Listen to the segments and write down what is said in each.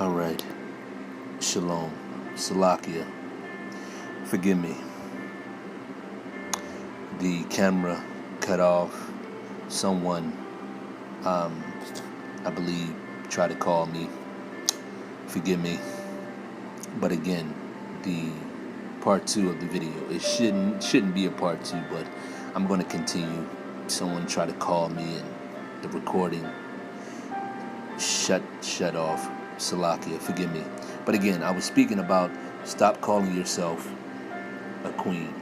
All right. Shalom. Salakia. Forgive me. The camera cut off. Someone, I believe, tried to call me. Forgive me. But again, the part 2 of the video, it shouldn't be a part 2, but I'm going to continue. Someone tried to call me and the recording shut off. Salakia, forgive me. But again, I was speaking about stop calling yourself a queen.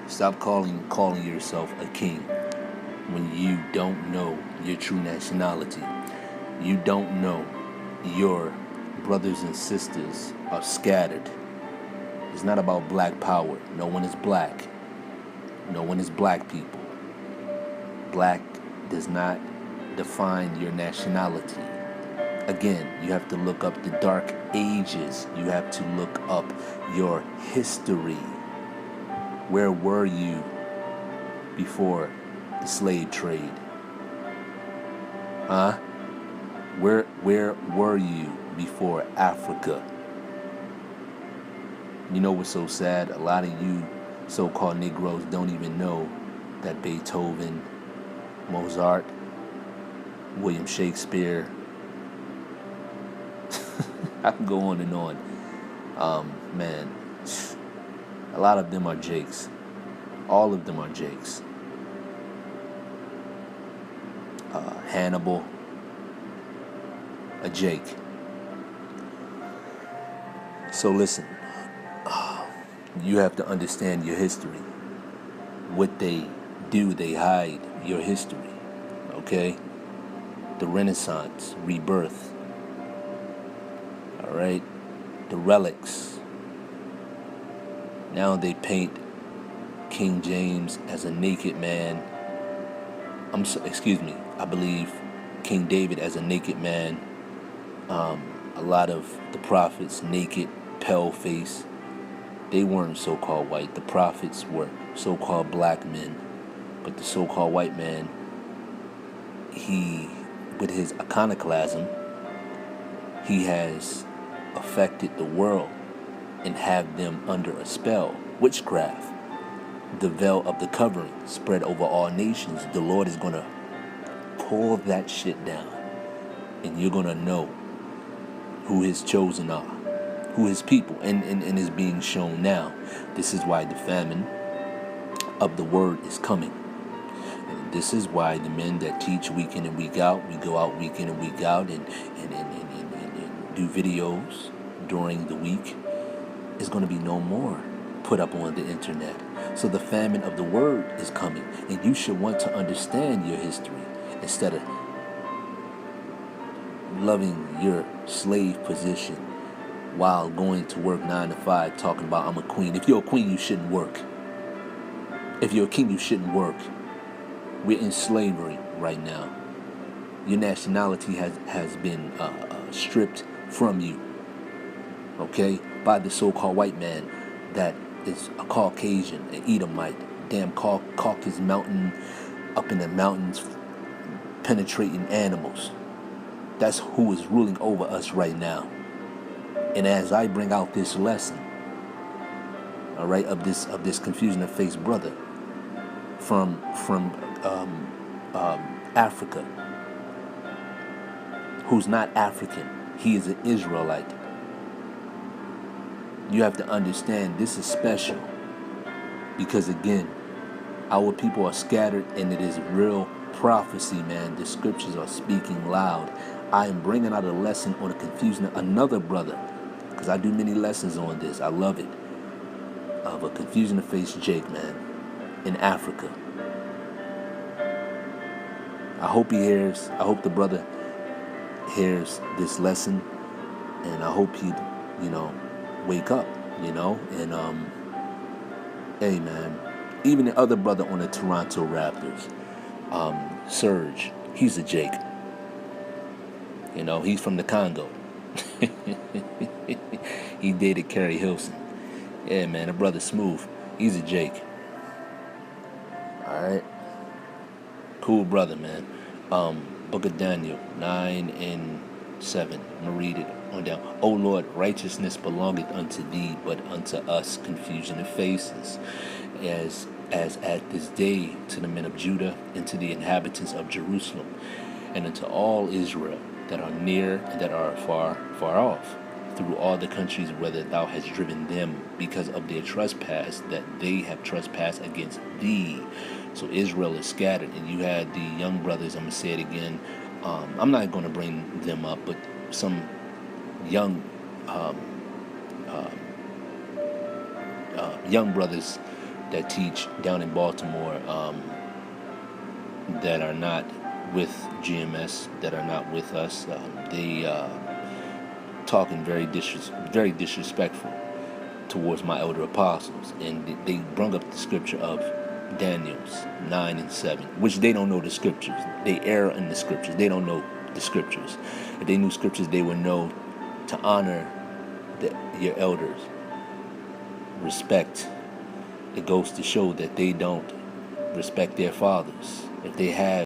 Stop calling yourself a king when you don't know your true nationality. You don't know your brothers and sisters are scattered. It's not about black power. No one is black. No one is black people. Black does not define your nationality. Again, you have to look up the dark ages. You have to look up your history. Where were you before the slave trade? Huh? Where were you before Africa? You know what's so sad? A lot of you so-called Negroes don't even know that Beethoven, Mozart, William Shakespeare, I can go on and on. Man, a lot of them are Jakes. All of them are Jakes. Hannibal, a Jake. So listen, you have to understand your history. What they do, they hide your history. Okay? The Renaissance, rebirth. All right? The relics. Now they paint King James as a naked man. I believe King David as a naked man. A lot of the prophets naked, pale face. They weren't so-called white. The prophets were so-called black men. But the so-called white man, he, with his iconoclasm, he has affected the world and have them under a spell. Witchcraft. The veil of the covering spread over all nations. The Lord is going to pull that shit down. And you're going to know who his chosen are, who his people, and is being shown now. This is why the famine of the word is coming. And this is why the men that teach week in and week out, we go out week in and week out and do videos during the week, is going to be no more put up on the internet. So the famine of the word is coming, and you should want to understand your history instead of loving your slave position while going to work 9 to 5 talking about I'm a queen. If you're a queen, you shouldn't work. If you're a king, you shouldn't work. We're in slavery right now. Your nationality has been stripped from you, okay, by the so-called white man that is a Caucasian, an Edomite, damn Caucasus mountain, up in the mountains, penetrating animals. That's who is ruling over us right now. And as I bring out this lesson, all right, of this confusion of face brother from Africa, who's not African, he is an Israelite. You have to understand this is special because again, our people are scattered and it is real prophecy, man. The scriptures are speaking loud. I am bringing out a lesson on the confusion of another brother because I do many lessons on this. I love it. Of a confusion of face Jake, man, in Africa. I hope the brother hears this lesson, and I hope he, wake up, and hey, man, even the other brother on the Toronto Raptors, Serge, he's a Jake. He's from the Congo. He dated Carrie Hilson. Yeah, man, the brother smooth. He's a Jake. All right. Cool brother, man. Book of Daniel 9 and 7. I'm going to read it on down. O Lord, righteousness belongeth unto thee, but unto us confusion of faces, as at this day to the men of Judah, and to the inhabitants of Jerusalem, and unto all Israel that are near and that are far off, through all the countries whither thou hast driven them, because of their trespass that they have trespassed against thee. So Israel is scattered, and you had the young brothers. I'm going to say it again. I'm not going to bring them up, but some young young brothers that teach down in Baltimore, that are not with GMS, that are not with us. They talking very disrespectful towards my elder apostles, and they brought up the scripture of Daniel's 9 and 7, which they don't know the scriptures. They err in the scriptures. They don't know the scriptures. If they knew scriptures, they would know to honor your elders. Respect. It goes to show that they don't respect their fathers. If they have